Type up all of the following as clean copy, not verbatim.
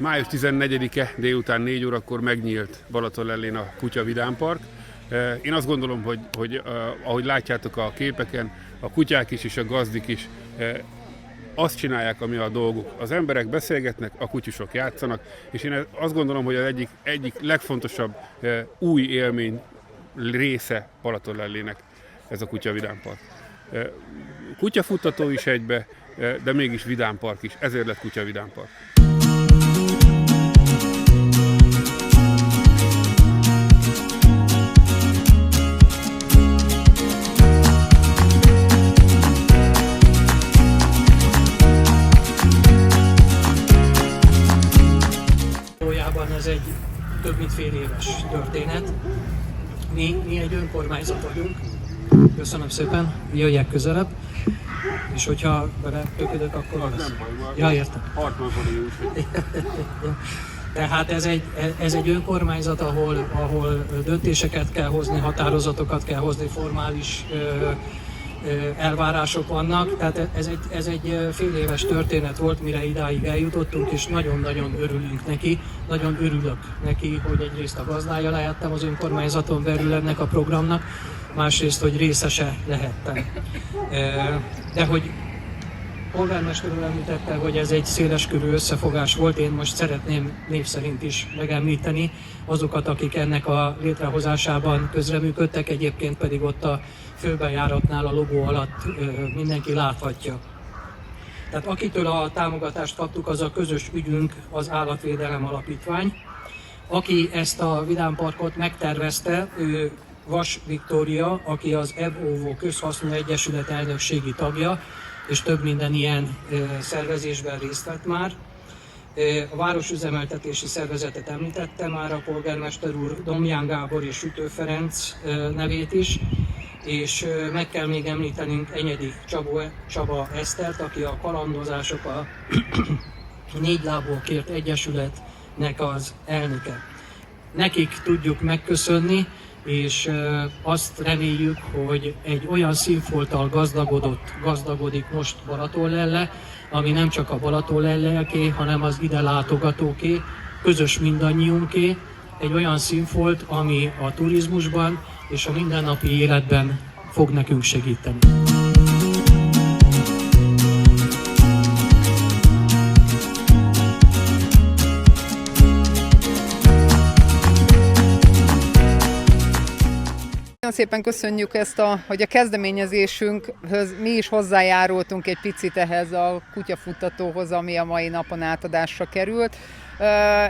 Május 14-e délután 4 órakor megnyílt Balatonlellén a Kutya Vidámpark. Én azt gondolom, hogy ahogy látjátok a képeken, a kutyák is és a gazdik is azt csinálják, ami a dolguk. Az emberek beszélgetnek, a kutyusok játszanak, és én azt gondolom, hogy az egyik legfontosabb új élmény része Balatonlellének ez a Kutya Vidámpark. Kutyafuttató is egybe, de mégis vidámpark is, ezért lett Kutya Vidámpark. Valójában ez egy több mint fél éves történet. Mi egy önkormányzat vagyunk. Köszönöm szépen, jöjjek közelebb. És hogyha beletöködök, akkor az. Ja, értem. Tehát ez egy önkormányzat, ahol döntéseket kell hozni, határozatokat kell hozni, formális elvárások vannak. Tehát ez egy fél éves történet volt, mire idáig eljutottunk, és nagyon-nagyon örülünk neki. Nagyon örülök neki, hogy egyrészt a gazdája lehettem az önkormányzaton belül ennek a programnak, másrészt, hogy részese lehettem. De hogy polgármester úr említette, hogy ez egy széleskörű összefogás volt, én most szeretném név szerint is megemlíteni azokat, akik ennek a létrehozásában közreműködtek, egyébként pedig ott a főbejáratnál a logó alatt mindenki láthatja. Tehát akitől a támogatást kaptuk, az a közös ügyünk, az Állatvédelem Alapítvány. Aki ezt a vidámparkot megtervezte, ő Vas Viktória, aki az EBOVO Közhasznú Egyesület elnökségi tagja, és több minden ilyen szervezésben részt vett már. A Városüzemeltetési Szervezetet említette már a polgármester úr, Domján Gábor és Sütő Ferenc nevét is, és meg kell még említenünk Enyedi Csaba Esztert, aki a Kalandozások a Négy Lábból Kért Egyesületnek az elnöke. Nekik tudjuk megköszönni, és azt reméljük, hogy egy olyan színfolttal gazdagodik most Balatonlelle, ami nem csak a Balatonlelleké, hanem az ide látogatóké, közös mindannyiunké, egy olyan színfolt, ami a turizmusban és a mindennapi életben fog nekünk segíteni. Nagyon szépen köszönjük ezt, hogy a kezdeményezésünkhöz mi is hozzájárultunk egy picit ehhez a kutyafuttatóhoz, ami a mai napon átadásra került.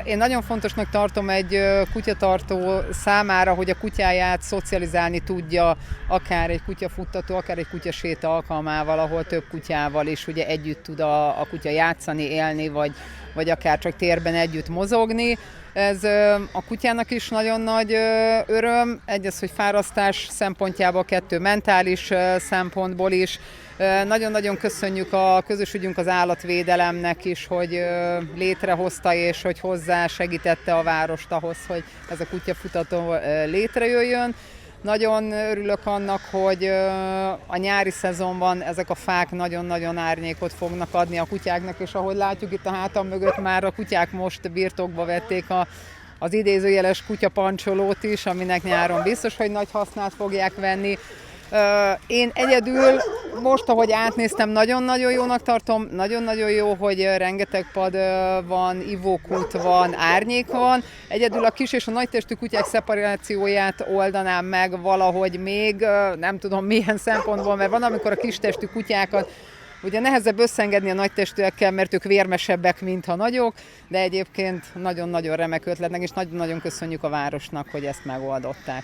Én nagyon fontosnak tartom egy kutyatartó számára, hogy a kutyáját szocializálni tudja, akár egy kutyafuttató, akár egy kutyaséta alkalmával, ahol több kutyával is ugye együtt tud a kutya játszani, élni, vagy akár csak térben együtt mozogni. Ez a kutyának is nagyon nagy öröm, az, hogy fárasztás szempontjából, kettő mentális szempontból is. Nagyon-nagyon köszönjük a közös ügyünk az állatvédelemnek is, hogy létrehozta és hogy hozzá segítette a várost ahhoz, hogy ez a kutyafutató létrejöjjön. Nagyon örülök annak, hogy a nyári szezonban ezek a fák nagyon-nagyon árnyékot fognak adni a kutyáknak, és ahogy látjuk itt a hátam mögött, már a kutyák most birtokba vették az idézőjeles kutyapancsolót is, aminek nyáron biztos, hogy nagy hasznát fogják venni. Én egyedül most, ahogy átnéztem, nagyon-nagyon jónak tartom, nagyon-nagyon jó, hogy rengeteg pad van, ivókút van, árnyék van. Egyedül a kis és a nagytestű kutyák szeparációját oldanám meg valahogy még, nem tudom milyen szempontból, mert van, amikor a kistestű kutyákat ugye nehezebb összeengedni a nagytestűekkel, mert ők vérmesebbek, mint a nagyok, de egyébként nagyon-nagyon remek ötletnek, és nagyon-nagyon köszönjük a városnak, hogy ezt megoldották.